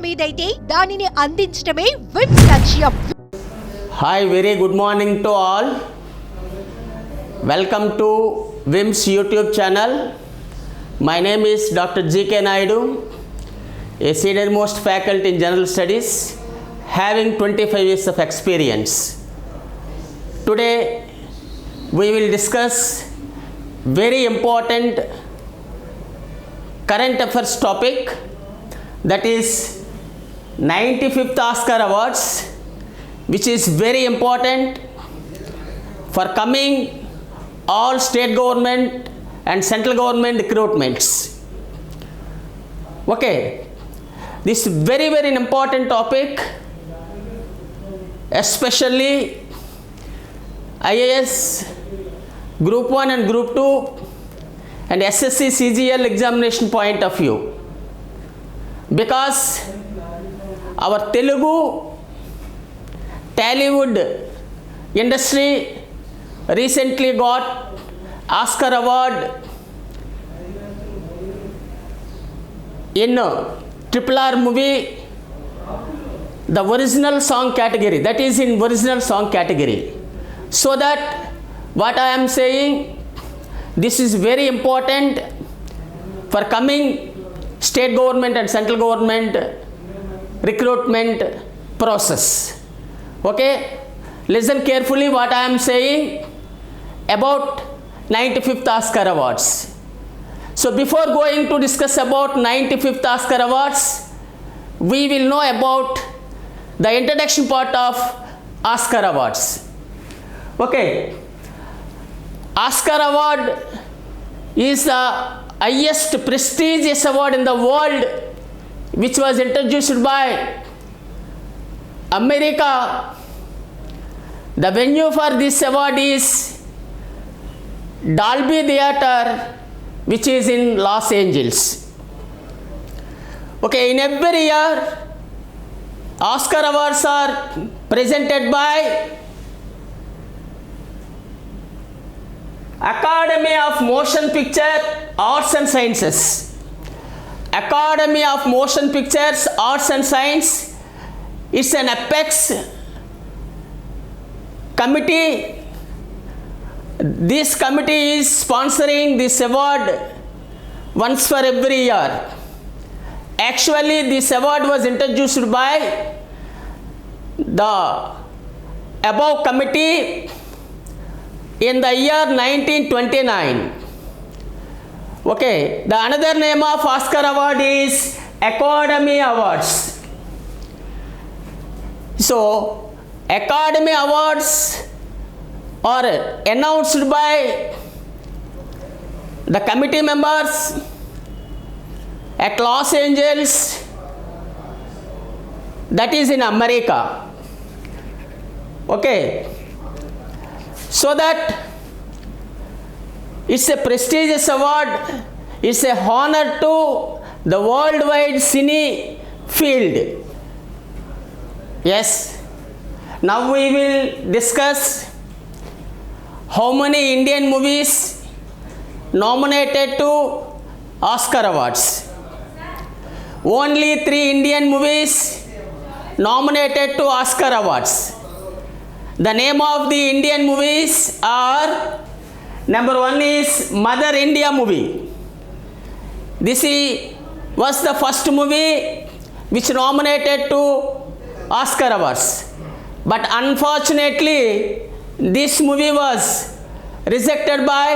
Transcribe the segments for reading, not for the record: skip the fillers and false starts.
మీదైతే దానిని అందించడమే విమ్స్ లక్ష్యం. Hi, very good morning to all. Welcome to Vims YouTube channel. My name is Dr. G.K. Naidu, a senior most faculty in General Studies, having 25 years of experience. Today, we will discuss very important current affairs topic, that is 95th Oscar Awards, which is very important for coming all state government and central government recruitments. Okay, this is very important topic, especially IAS Group 1 and Group 2 and SSC CGL examination point of view, because our Telugu Tollywood industry recently got Oscar award in RRR movie, the original song category, that is in original song category. So that what I am saying, this is very important for coming state government and central government recruitment process. Okay, listen carefully what I am saying about 95th Oscar Awards. So before going to discuss about 95th Oscar Awards, we will know about the introduction part of Oscar Awards. Okay, Oscar Award is the highest prestigious award in the world, which was introduced by America. The venue for this award is Dolby Theatre, which is in Los Angeles. Okay, in every year, Oscar Awards are presented by Academy of Motion Picture Arts and Sciences. Academy of Motion Pictures Arts and Science is an apex committee. This committee is sponsoring this award once for every year. Actually, this award was introduced by the above committee in the year 1929. Okay, the another name of Oscar Award is Academy Awards. So, Academy Awards are announced by the committee members at Los Angeles, that is in America. Okay, so that it's a prestigious award, it's a honor to the worldwide cine field. Yes, now we will discuss how many Indian movies nominated to Oscar Awards. Only 3 Indian movies nominated to Oscar Awards. The name of the Indian movies are, number 1 is Mother India movie. This was the first movie which nominated to Oscar Awards. But unfortunately, this movie was rejected by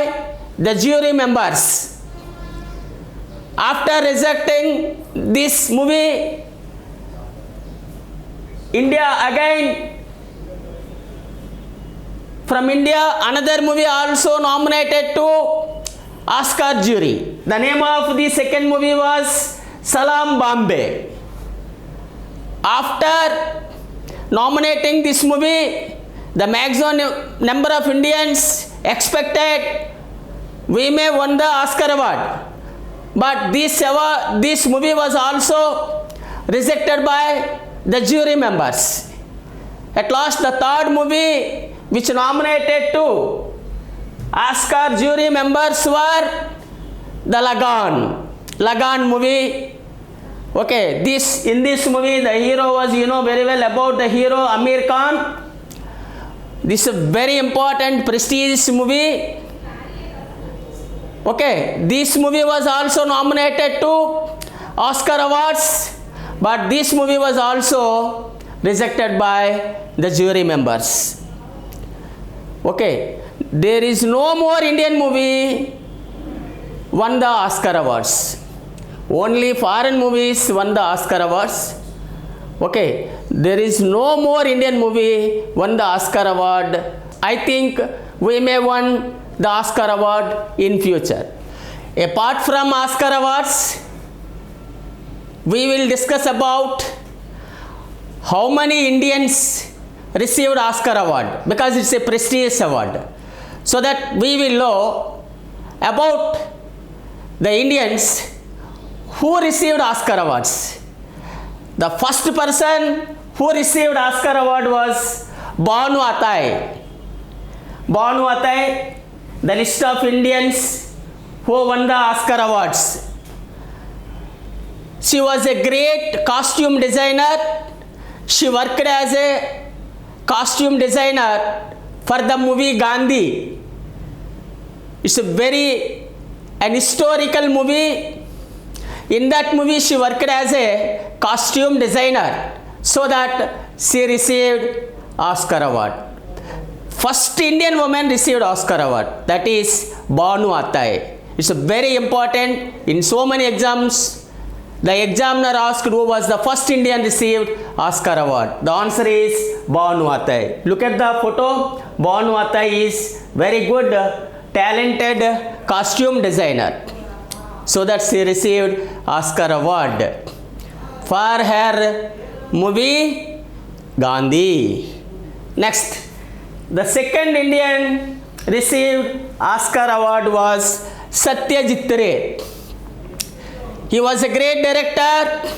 the jury members. After rejecting this movie, India again, from India, another movie also nominated to Oscar jury. The name of the second movie was Salaam Bombay. After nominating this movie, the maximum number of Indians expected we may win the Oscar award, but this movie was also rejected by the jury members. At last, the third movie which nominated to Oscar jury members were the Lagan movie. Okay, in this movie the hero was, you know very well about the hero Amir Khan. This is a very important prestigious movie. Okay, this movie was also nominated to Oscar Awards, but this movie was also rejected by the jury members. Okay, there is no more Indian movie won the Oscar Awards. Only foreign movies won the Oscar Awards. Okay, there is no more Indian movie won the Oscar Award. I think we may won the Oscar Award in future. Apart from Oscar Awards, we will discuss about how many Indians received Oscar Award, because it's a prestigious award, so that we will know about the Indians who received Oscar Awards. The first person who received Oscar Award was Bhanu Atai. Bhanu Atai, the list of Indians who won the Oscar Awards. She was a great costume designer. She worked as a costume designer for the movie Gandhi. It's an historical movie. In that movie she worked as a costume designer, so that she received Oscar Award. First Indian woman received Oscar Award, that is Bhanu Atai. It's very important. In so many exams, the examiner asked who was the first Indian received Oscar Award. The answer is Bhanu Atai. Look at the photo. Bhanu Atai is very good, talented costume designer, so that she received Oscar Award for her movie Gandhi. Next, the second Indian received Oscar Award was Satyajit Ray. He was a great director.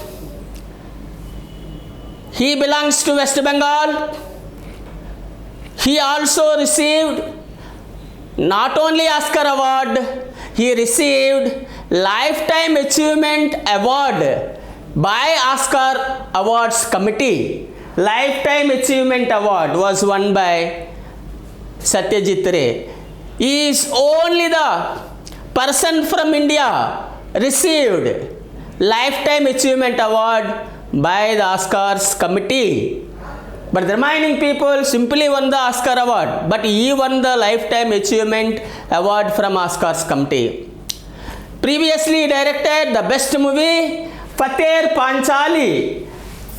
He belongs to West Bengal. He also received not only Oscar Award, he received Lifetime Achievement Award by Oscar Awards Committee. Lifetime Achievement Award was won by Satyajit Ray. He is only the person from India received Lifetime Achievement Award by the Oscars Committee. But the remaining people simply won the Oscar Award, but he won the Lifetime Achievement Award from Oscars Committee. Previously directed the best movie Fateh Panchali.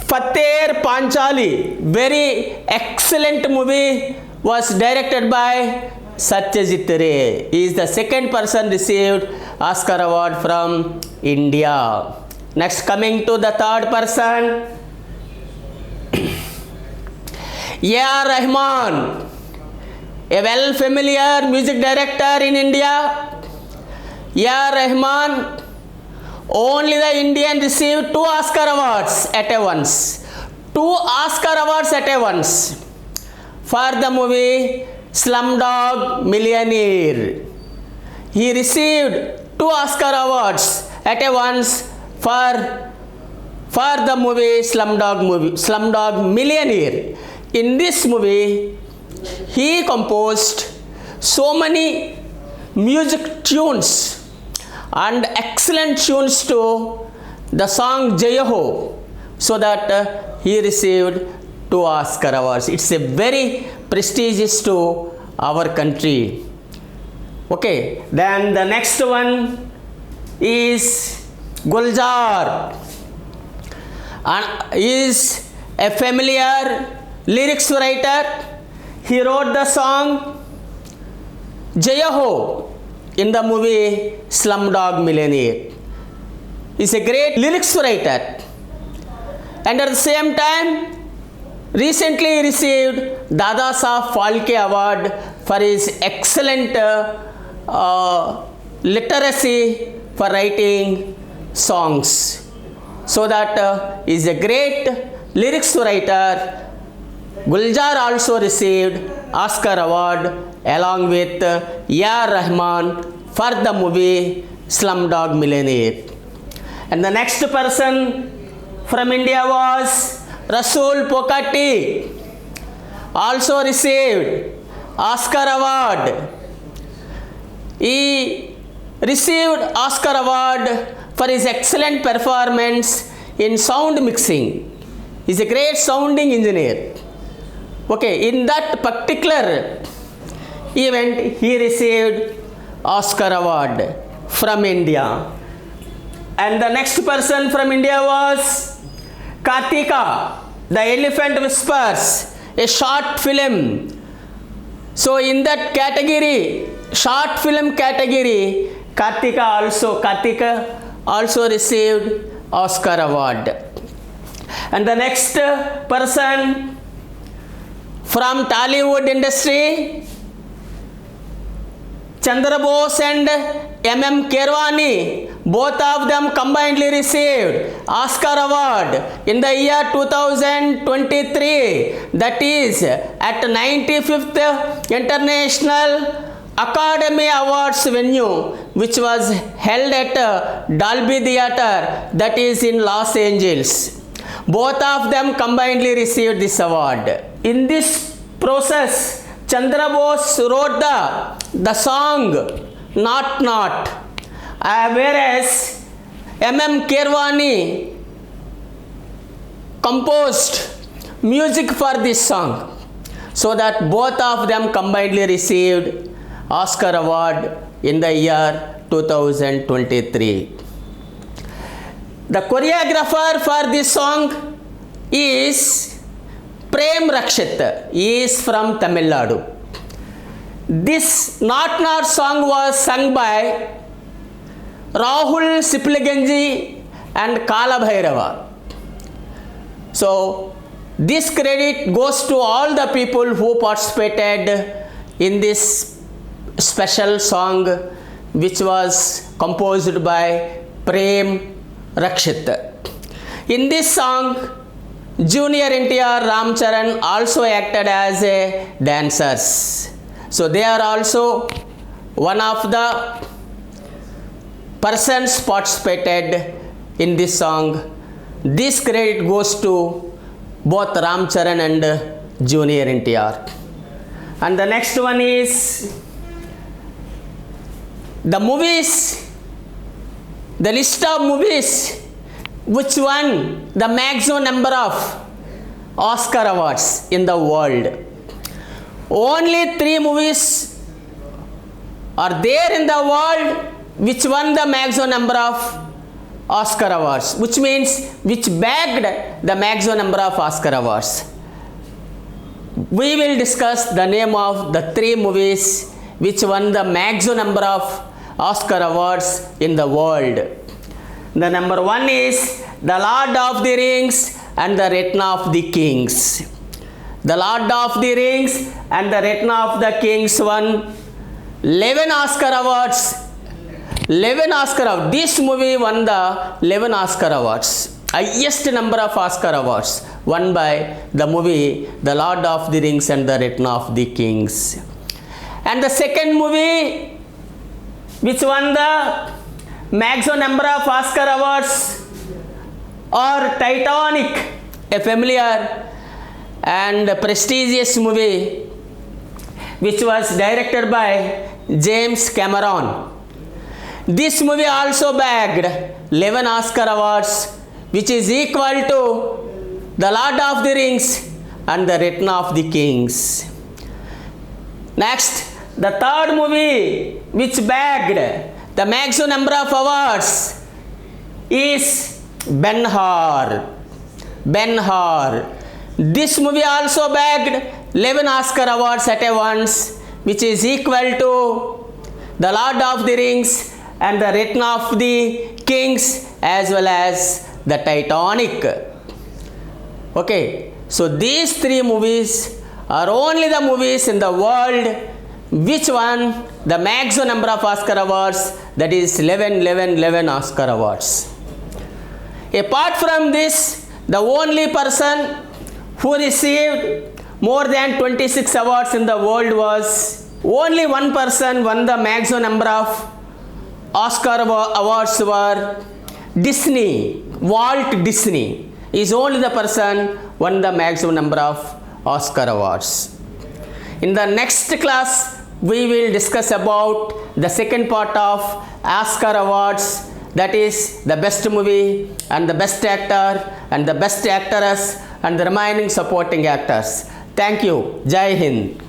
Fateh Panchali, very excellent movie, was directed by Satyajit Ray. He is the second person received Oscar Award from India. Next, coming to the third person, A.R. Rahman, a well familiar music director in India. A.R. Rahman, only the Indian received 2 Oscar Awards at once. 2 Oscar Awards at once for the movie Slumdog Millionaire. He received 2 Oscar Awards at once for the movie Slumdog Millionaire. In this movie, he composed so many music tunes and excellent tunes to the song Jaya Ho, so that he received 2 Oscar Awards. It's a very prestigious to our country. Okay, then the next one is Gulzar, and is a familiar lyrics writer. He wrote the song Jaya Ho in the movie Slumdog Millionaire. He is a great lyrics writer, and at the same time recently received Dada Saheb Phalke Award for his excellent literacy for writing songs, so that he is a great lyrics writer. Gulzar also received Oscar Award along with A.R. Rahman for the movie Slumdog Millionaire. And the next person from India was Rasool Pokati, also received Oscar Award. He received Oscar Award for his excellent performance in sound mixing. He's a great sounding engineer. Okay, in that particular event, he received Oscar Award from India. And the next person from India was Kartika, The Elephant Whispers, a short film. So in that category, short film category, Kartika also received Oscar Award. And the next person from Tollywood industry, Chandra Bose and M.M. Keerwani, both of them combinedly received Oscar Award in the year 2023, that is at 95th International Academy Awards venue, which was held at Dolby Theatre, that is in Los Angeles. Both of them combinedly received this award. In this process, Chandra Bose wrote the song Not, whereas M.M. Keerwani composed music for this song, so that both of them combinedly received Oscar Award in the year 2023. The choreographer for this song is Prem Rakshit. He is from Tamil Nadu. This Not song was sung by Rahul Sipliganji and Kala Bhairava. So this credit goes to all the people who participated in this special song, which was composed by Prem Rakshit. In this song, Junior NTR, Ram Charan also acted as dancers. So they are also one of the persons participated in this song. This credit goes to both Ram Charan and Junior NTR. And the next one is the movies, the list of movies which won the maximum number of Oscar Awards in the world. Only 3 movies are there in the world which won the maximum number of Oscar Awards, which means which bagged the maximum number of Oscar Awards. We will discuss the name of the 3 movies which won the maximum number of Oscar Awards in the world. The number 1 is The Lord of the Rings and The Return of the Kings. The Lord of the Rings and The Return of the Kings won 11 Oscar Awards. 11 Oscar Awards. This movie won the 11 Oscar Awards. Highest number of Oscar Awards won by the movie The Lord of the Rings and The Return of the Kings. And the second movie which won the maximum number of Oscar Awards or Titanic, a familiar and prestigious movie which was directed by James Cameron. This movie also bagged 11 Oscar Awards, which is equal to The Lord of the Rings and The Return of the Kings. Next, the third movie which bagged the maximum number of awards is Ben-Hur. Ben-Hur. This movie also bagged 11 Oscar Awards at once, which is equal to The Lord of the Rings and The Return of the Kings, as well as the Titanic. Okay, so these 3 movies are only the movies in the world which won the maximum number of Oscar Awards, that is 11 Oscar Awards. Apart from this, the only person who received more than 26 awards in the world was only one person won the maximum number of Oscar awards were Disney, Walt Disney is only the person won the maximum number of Oscar awards. In the next class, we will discuss about the second part of Oscar awards, that is the best movie and the best actor and the best actress and the remaining supporting actors. Thank you. Jai Hind.